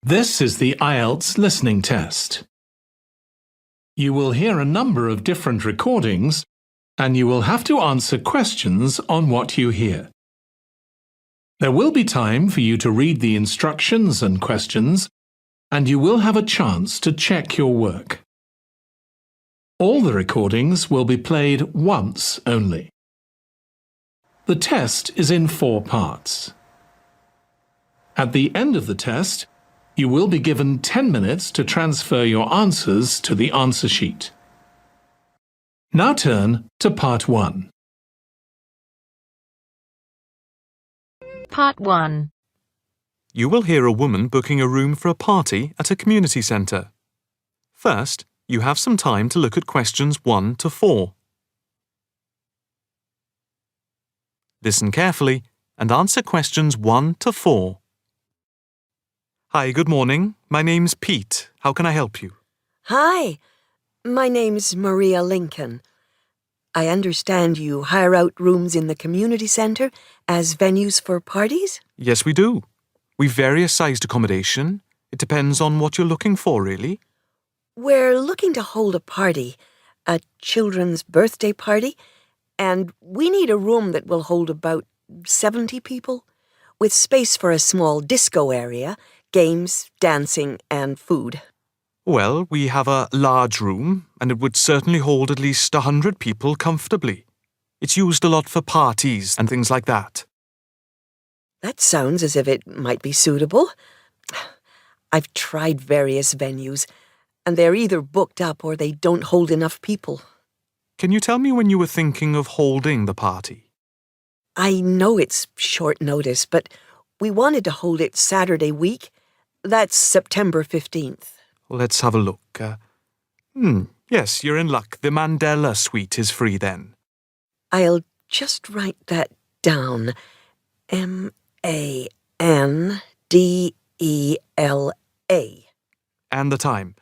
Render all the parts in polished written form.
This is the IELTS listening test. You will hear a number of different recordings and you will have to answer questions on what you hear. There will be time for you to read the instructions and questions, and you will have a chance to check your work. All the recordings will be played once only. The test is in 4 parts. At the end of the test, you will be given 10 minutes to transfer your answers to the answer sheet. Now turn to Part 1. Part 1. You will hear a woman booking a room for a party at a community centre. First, you have some time to look at questions 1 to 4. Listen carefully and answer questions 1 to 4. Hi, good morning. My name's Pete. How can I help you? Hi, my name's Maria Lincoln. I understand you hire out rooms in the community centre as venues for parties? Yes, we do. We've various sized accommodation. It depends on what you're looking for, really. We're looking to hold a party, a children's birthday party, and we need a room that will hold about 70 people, with space for a small disco area, games, dancing, and food. Well, we have a large room, and it would certainly hold at least 100 people comfortably. It's used a lot for parties and things like that. That sounds as if it might be suitable. I've tried various venues, and they're either booked up or they don't hold enough people. Can you tell me when you were thinking of holding the party? I know it's short notice, but we wanted to hold it Saturday week. That's September 15th. Let's have a look. Yes, you're in luck. The Mandela suite is free then. I'll just write that down. Mandela. And the time.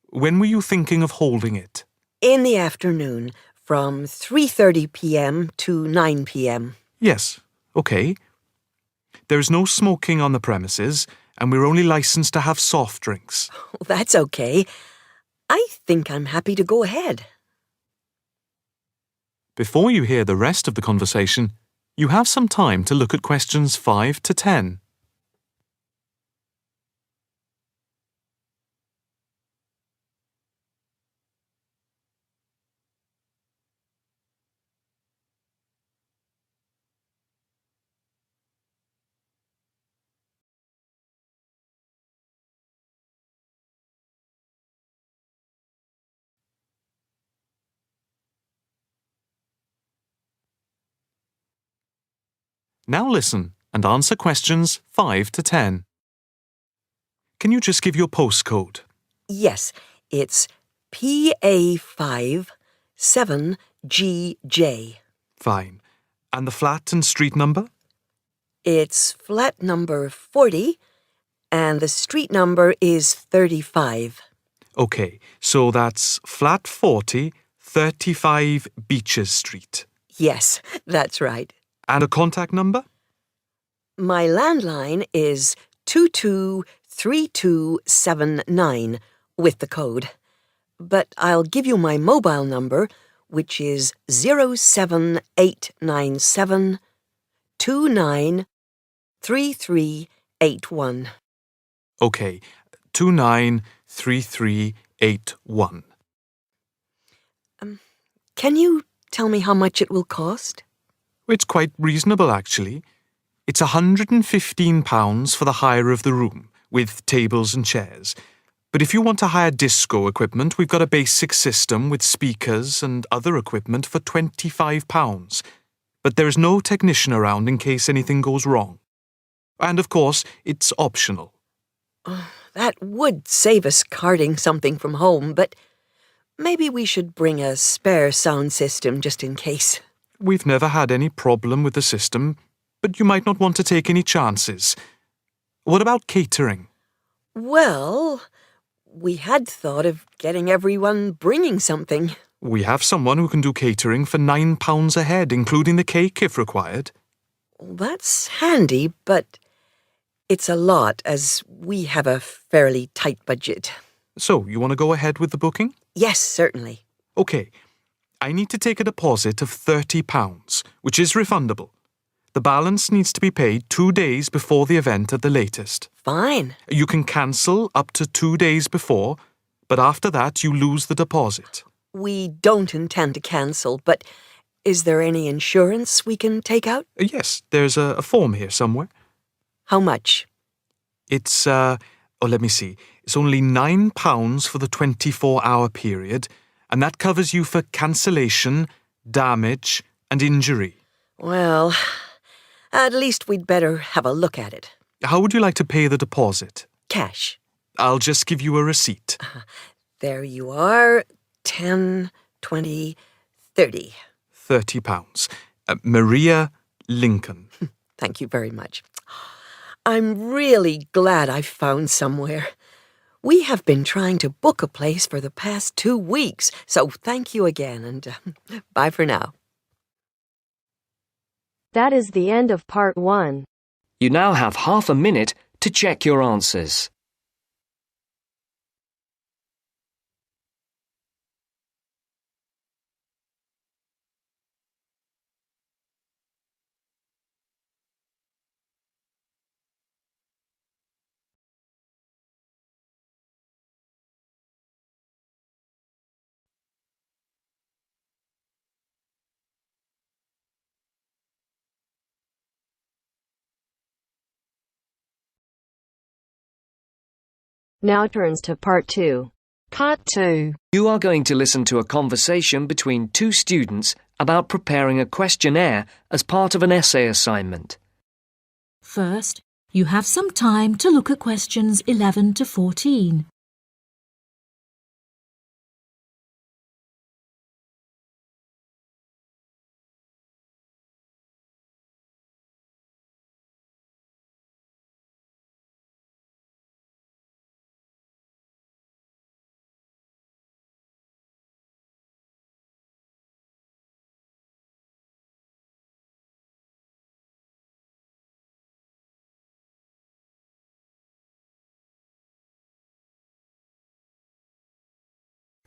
When were you thinking of holding it? In the afternoon, from 3:30 p.m. to 9 p.m. Yes, okay. There's no smoking on the premises, and we're only licensed to have soft drinks. That's okay. I think I'm happy to go ahead. Before you hear the rest of the conversation, you have some time to look at questions 5 to 10. Now listen and answer questions 5 to 10. Can you just give your postcode? Yes, it's PA5 7GJ. Fine. And the flat and street number? It's flat number 40, and the street number is 35. Okay, so that's flat 40, 35 Beaches Street. Yes, that's right. And a contact number? My landline is 223279 with the code. But I'll give you my mobile number, which is 07897 293381. Okay, 293381. Can you tell me how much it will cost? It's quite reasonable, actually. It's £115 for the hire of the room, with tables and chairs. But if you want to hire disco equipment, we've got a basic system with speakers and other equipment for £25. But there is no technician around in case anything goes wrong. And of course, it's optional. That would save us carting something from home, but maybe we should bring a spare sound system just in case. We've never had any problem with the system, but you might not want to take any chances. What about catering? Well, we had thought of getting everyone bringing something. We have someone who can do catering for £9 a head, including the cake if required. That's handy, but It's a lot, as we have a fairly tight budget. So, you want to go ahead with the booking? Yes, certainly. OK. I need to take a deposit of £30, which is refundable. The balance needs to be paid 2 days before the event at the latest. Fine. You can cancel up to 2 days before, but after that you lose the deposit. We don't intend to cancel, but is there any insurance we can take out? Yes, there's a form here somewhere. How much? It's, let me see. It's only £9 for the 24-hour period, and that covers you for cancellation, damage, and injury. Well, at least we'd better have a look at it. How would you like to pay the deposit? Cash. I'll just give you a receipt. There you are. 10, 20, 30. £30. Maria Lincoln. Thank you very much. I'm really glad I found somewhere. We have been trying to book a place for the past 2 weeks, so thank you again, and bye for now. That is the end of part 1. You now have half a minute to check your answers. Now turns to part 2. Part 2. You are going to listen to a conversation between 2 students about preparing a questionnaire as part of an essay assignment. First, you have some time to look at questions 11 to 14.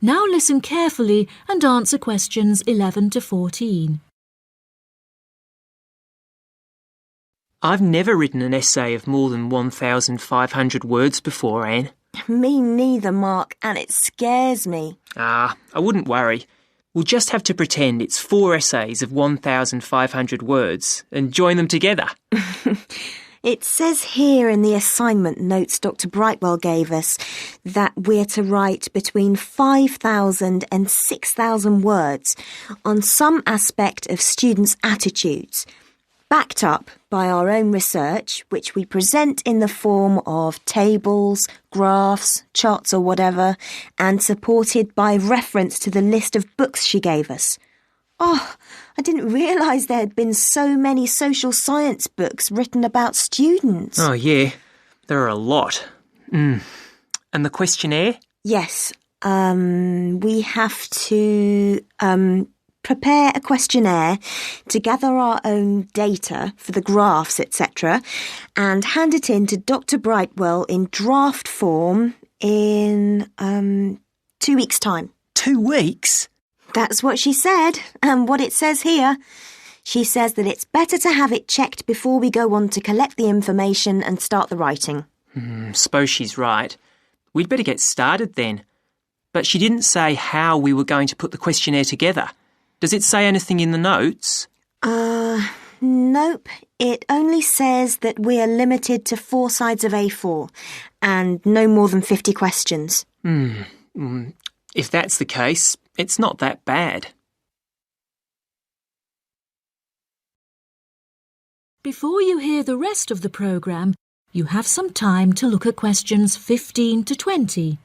Now listen carefully and answer questions 11 to 14. I've never written an essay of more than 1,500 words before, Anne. Me neither, Mark, and it scares me. I wouldn't worry. We'll just have to pretend it's 4 essays of 1,500 words and join them together. It says here in the assignment notes Dr. Brightwell gave us that we're to write between 5,000 and 6,000 words on some aspect of students' attitudes, backed up by our own research, which we present in the form of tables, graphs, charts or whatever, and supported by reference to the list of books she gave us. Oh, I didn't realise there had been so many social science books written about students. Oh, yeah. There are a lot. And the questionnaire? Yes. We have to prepare a questionnaire to gather our own data for the graphs, etc., and hand it in to Dr. Brightwell in draft form in 2 weeks' time. 2 weeks? That's what she said, and what it says here. She says that it's better to have it checked before we go on to collect the information and start the writing. Suppose she's right. We'd better get started then. But she didn't say how we were going to put the questionnaire together. Does it say anything in the notes? Nope. It only says that we are limited to 4 sides of A4 and no more than 50 questions. If that's the case, it's not that bad. Before you hear the rest of the programme, you have some time to look at questions 15 to 20.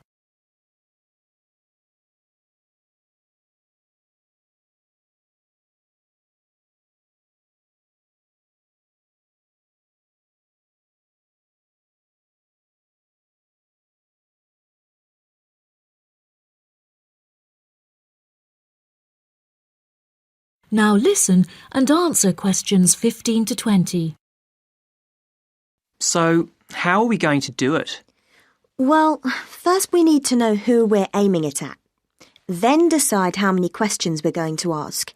Now listen and answer questions 15 to 20. So, How are we going to do it? Well, first we need to know who we're aiming it at. Then decide how many questions we're going to ask.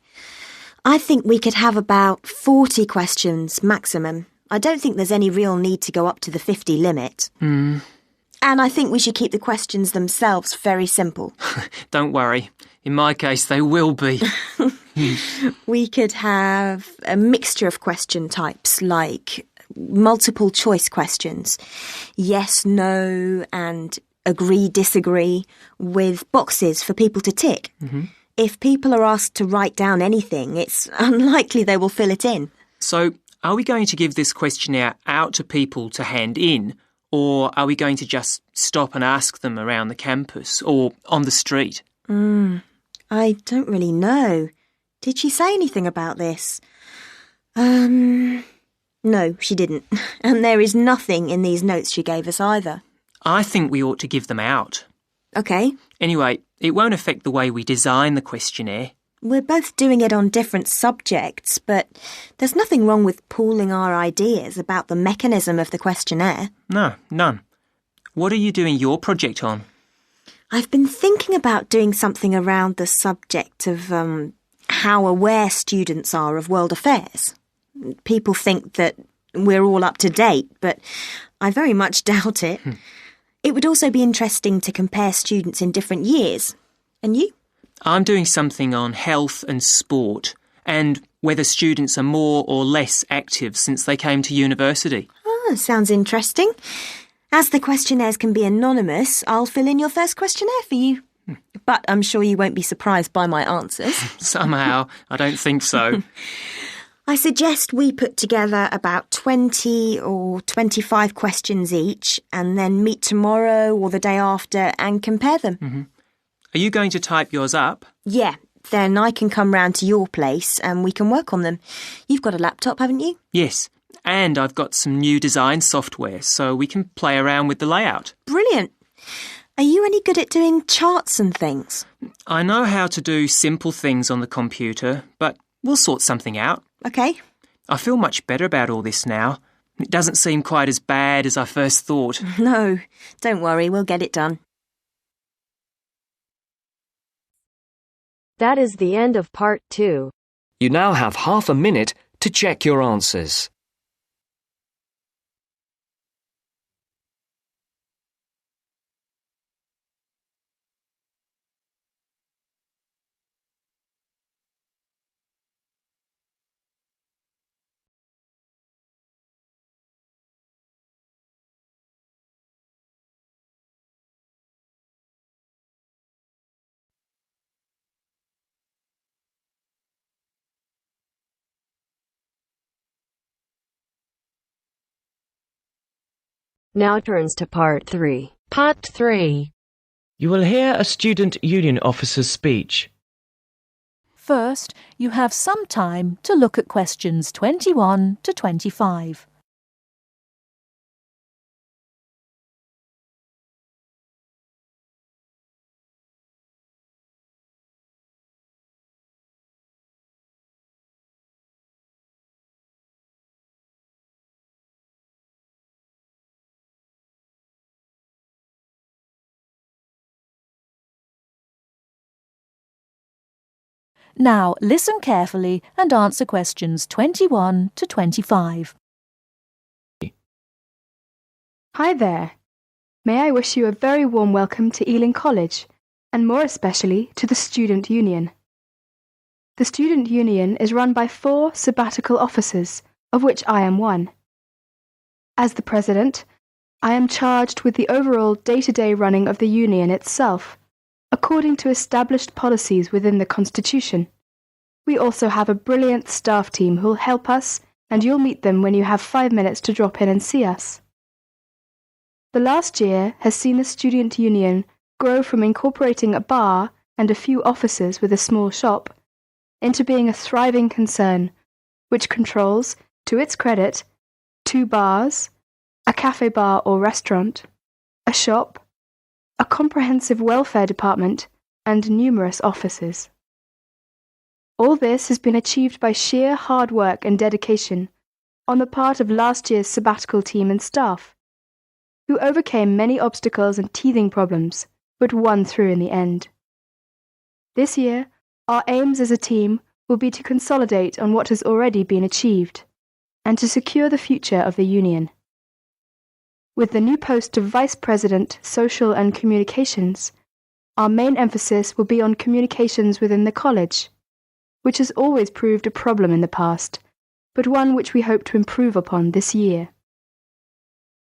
I think we could have about 40 questions maximum. I don't think there's any real need to go up to the 50 limit. And I think we should keep the questions themselves very simple. Don't worry. In my case, they will be. We could have a mixture of question types like multiple choice questions, yes, no, and agree, disagree, with boxes for people to tick. If people are asked to write down anything, it's unlikely they will fill it in. So, are we going to give this questionnaire out to people to hand in, or are we going to just stop and ask them around the campus or on the street? I don't really know. Did she say anything about this? No, she didn't. And there is nothing in these notes she gave us either. I think we ought to give them out. OK. Anyway, it won't affect the way we design the questionnaire. We're both doing it on different subjects, but there's nothing wrong with pooling our ideas about the mechanism of the questionnaire. No, none. What are you doing your project on? I've been thinking about doing something around the subject of how aware students are of world affairs. People think that we're all up to date, but I very much doubt it. It would also be interesting to compare students in different years. And you? I'm doing something on health and sport and whether students are more or less active since they came to university. Oh, sounds interesting. As the questionnaires can be anonymous, I'll fill in your first questionnaire for you. But I'm sure you won't be surprised by my answers. Somehow, I don't think so. I suggest we put together about 20 or 25 questions each and then meet tomorrow or the day after and compare them. Are you going to type yours up? Yeah, then I can come round to your place and we can work on them. You've got a laptop, haven't you? Yes, and I've got some new design software so we can play around with the layout. Brilliant. Are you any good at doing charts and things? I know how to do simple things on the computer, but we'll sort something out. OK. I feel much better about all this now. It doesn't seem quite as bad as I first thought. No, don't worry, we'll get it done. That is the end of part 2. You now have half a minute to check your answers. Now turns to part 3. Part 3. You will hear a student union officer's speech. First, you have some time to look at questions 21 to 25. Now listen carefully and answer questions 21 to 25. Hi there. May I wish you a very warm welcome to Ealing College, and more especially to the Student Union. The Student Union is run by 4 sabbatical officers, of which I am one. As the president, I am charged with the overall day-to-day running of the union itself, according to established policies within the Constitution. We also have a brilliant staff team who'll help us, and you'll meet them when you have 5 minutes to drop in and see us. The last year has seen the Student Union grow from incorporating a bar and a few offices with a small shop into being a thriving concern, which controls, to its credit, 2 bars, a cafe bar or restaurant, a shop, a comprehensive welfare department, and numerous offices. All this has been achieved by sheer hard work and dedication on the part of last year's sabbatical team and staff, who overcame many obstacles and teething problems, but won through in the end. This year, our aims as a team will be to consolidate on what has already been achieved, and to secure the future of the Union. With the new post of Vice President, Social and Communications, our main emphasis will be on communications within the college, which has always proved a problem in the past, but one which we hope to improve upon this year.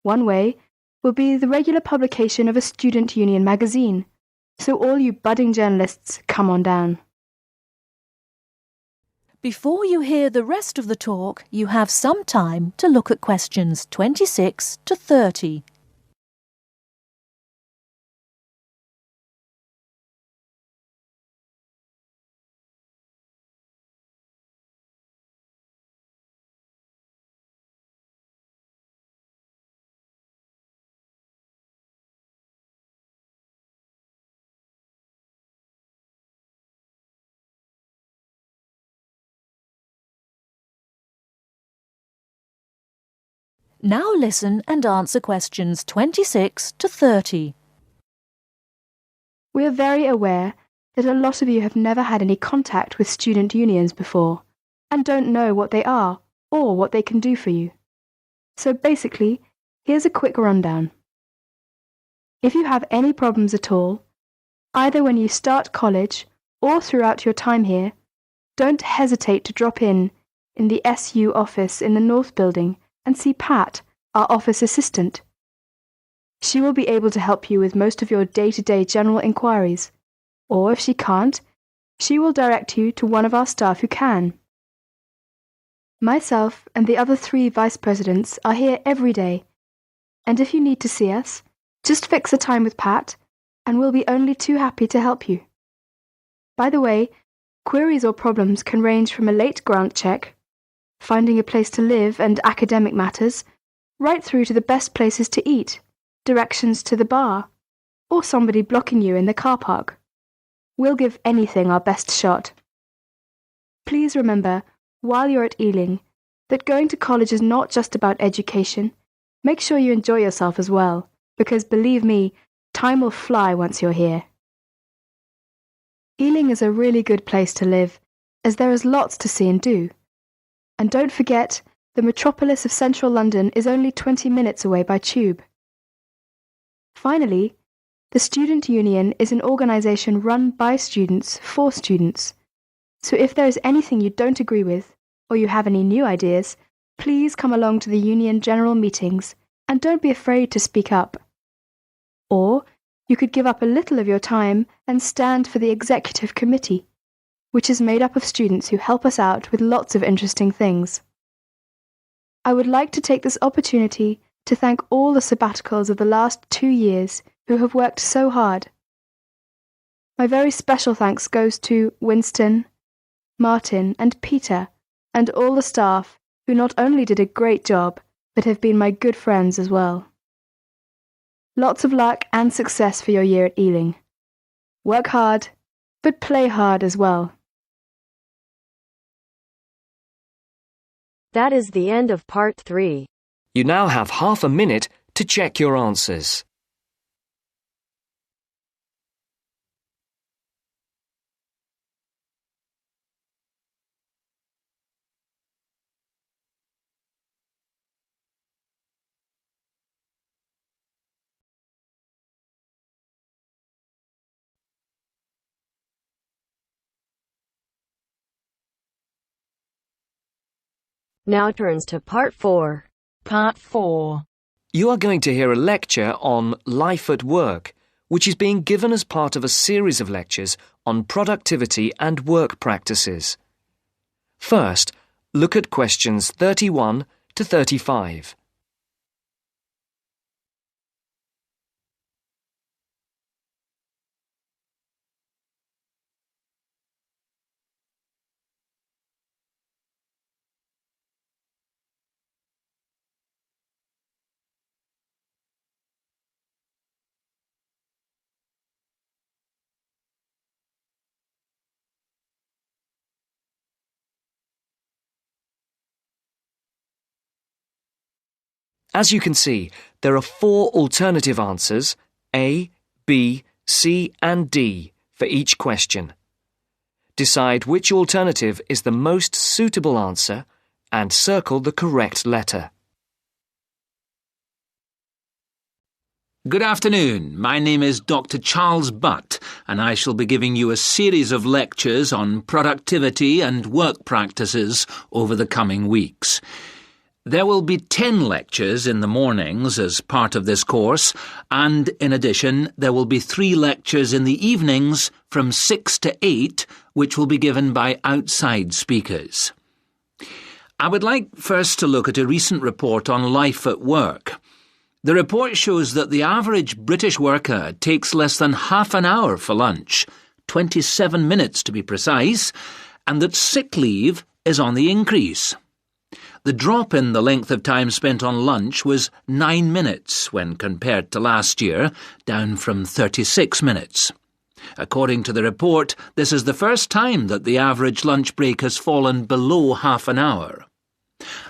One way will be the regular publication of a student union magazine, so all you budding journalists, come on down. Before you hear the rest of the talk, you have some time to look at questions 26 to 30. Now listen and answer questions 26 to 30. We are very aware that a lot of you have never had any contact with student unions before, and don't know what they are or what they can do for you. So basically, here's a quick rundown. If you have any problems at all, either when you start college or throughout your time here, don't hesitate to drop in the SU office in the North Building and see Pat, our office assistant. She will be able to help you with most of your day-to-day general inquiries, or if she can't, she will direct you to one of our staff who can. Myself and the other 3 vice presidents are here every day, and if you need to see us, just fix a time with Pat, and we'll be only too happy to help you. By the way, queries or problems can range from a late grant check, finding a place to live and academic matters, right through to the best places to eat, directions to the bar, or somebody blocking you in the car park. We'll give anything our best shot. Please remember, while you're at Ealing, that going to college is not just about education. Make sure you enjoy yourself as well, because believe me, time will fly once you're here. Ealing is a really good place to live, as there is lots to see and do. And don't forget, the metropolis of central London is only 20 minutes away by tube. Finally, the Student Union is an organisation run by students for students. So if there is anything you don't agree with, or you have any new ideas, please come along to the Union General Meetings and don't be afraid to speak up. Or you could give up a little of your time and stand for the Executive Committee, which is made up of students who help us out with lots of interesting things. I would like to take this opportunity to thank all the sabbaticals of the last 2 years who have worked so hard. My very special thanks goes to Winston, Martin and Peter and all the staff who not only did a great job, but have been my good friends as well. Lots of luck and success for your year at Ealing. Work hard, but play hard as well. That is the end of part 3. You now have half a minute to check your answers. Now turns to part 4. Part 4. You are going to hear a lecture on life at work, which is being given as part of a series of lectures on productivity and work practices. First, look at questions 31 to 35. As you can see, there are 4 alternative answers, A, B, C and D, for each question. Decide which alternative is the most suitable answer and circle the correct letter. Good afternoon. My name is Dr. Charles Butt, and I shall be giving you a series of lectures on productivity and work practices over the coming weeks. There will be 10 lectures in the mornings as part of this course, and in addition, there will be 3 lectures in the evenings from 6 to 8, which will be given by outside speakers. I would like first to look at a recent report on life at work. The report shows that the average British worker takes less than half an hour for lunch, 27 minutes to be precise, and that sick leave is on the increase. The drop in the length of time spent on lunch was 9 minutes when compared to last year, down from 36 minutes. According to the report, this is the first time that the average lunch break has fallen below half an hour.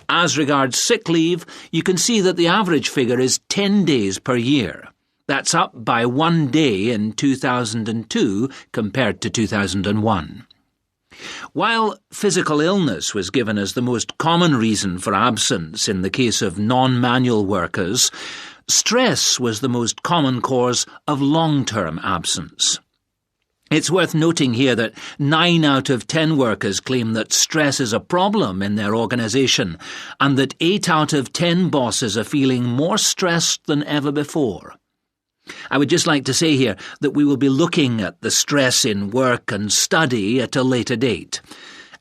As regards sick leave, you can see that the average figure is 10 days per year. That's up by 1 day in 2002 compared to 2001. While physical illness was given as the most common reason for absence in the case of non-manual workers, stress was the most common cause of long-term absence. It's worth noting here that 9 out of 10 workers claim that stress is a problem in their organisation, and that 8 out of 10 bosses are feeling more stressed than ever before. I would just like to say here that we will be looking at the stress in work and study at a later date.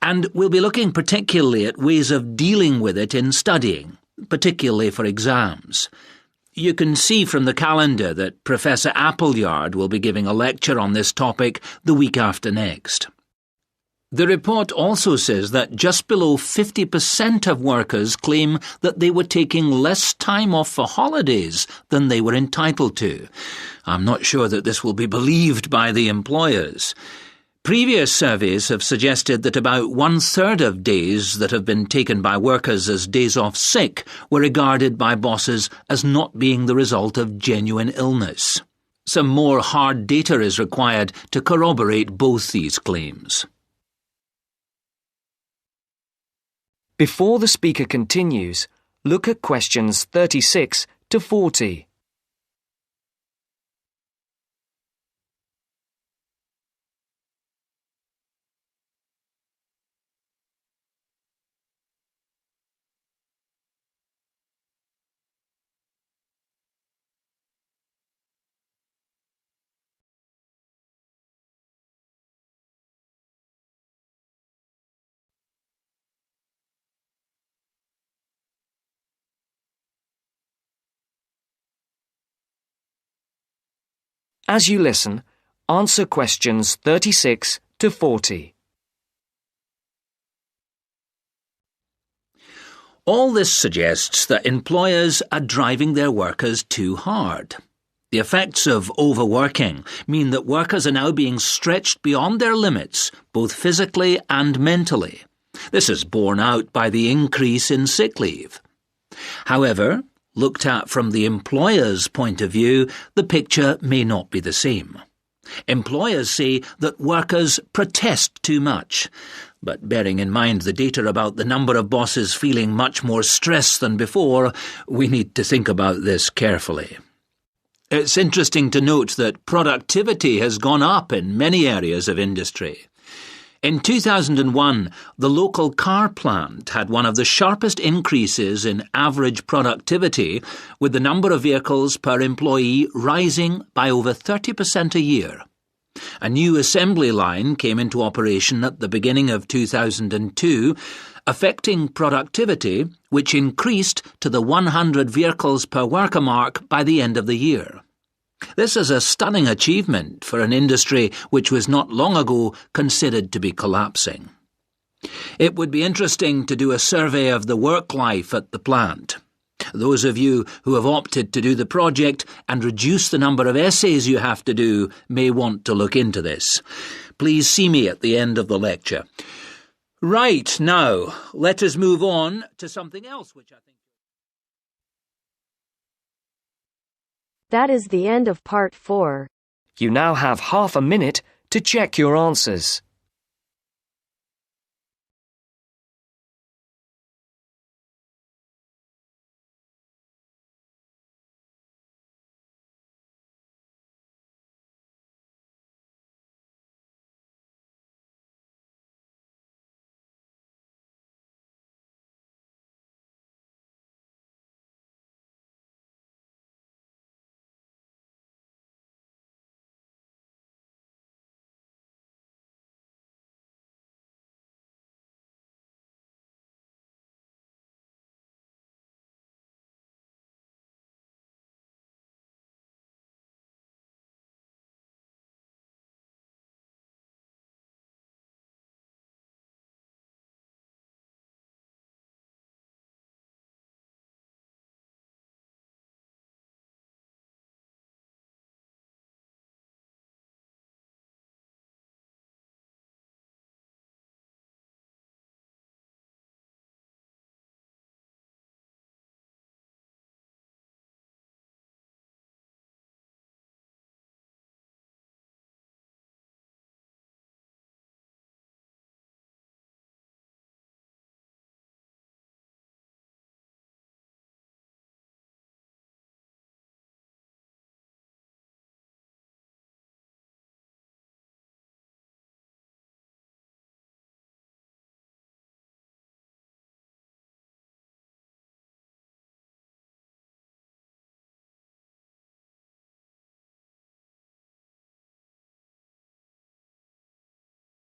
And we'll be looking particularly at ways of dealing with it in studying, particularly for exams. You can see from the calendar that Professor Appleyard will be giving a lecture on this topic the week after next. The report also says that just below 50% of workers claim that they were taking less time off for holidays than they were entitled to. I'm not sure that this will be believed by the employers. Previous surveys have suggested that about 1/3 of days that have been taken by workers as days off sick were regarded by bosses as not being the result of genuine illness. Some more hard data is required to corroborate both these claims. Before the speaker continues, look at questions 36 to 40. As you listen, answer questions 36 to 40. All this suggests that employers are driving their workers too hard. The effects of overworking mean that workers are now being stretched beyond their limits, both physically and mentally. This is borne out by the increase in sick leave. However, looked at from the employer's point of view, the picture may not be the same. Employers say that workers protest too much, but bearing in mind the data about the number of bosses feeling much more stress than before, we need to think about this carefully. It's interesting to note that productivity has gone up in many areas of industry. In 2001, the local car plant had one of the sharpest increases in average productivity, with the number of vehicles per employee rising by over 30% a year. A new assembly line came into operation at the beginning of 2002, affecting productivity, which increased to the 100 vehicles per worker mark by the end of the year. This is a stunning achievement for an industry which was not long ago considered to be collapsing. It would be interesting to do a survey of the work life at the plant. Those of you who have opted to do the project and reduce the number of essays you have to do may want to look into this. Please see me at the end of the lecture. Right, now, let us move on to something else which I think... That is the end of part 4. You now have half a minute to check your answers.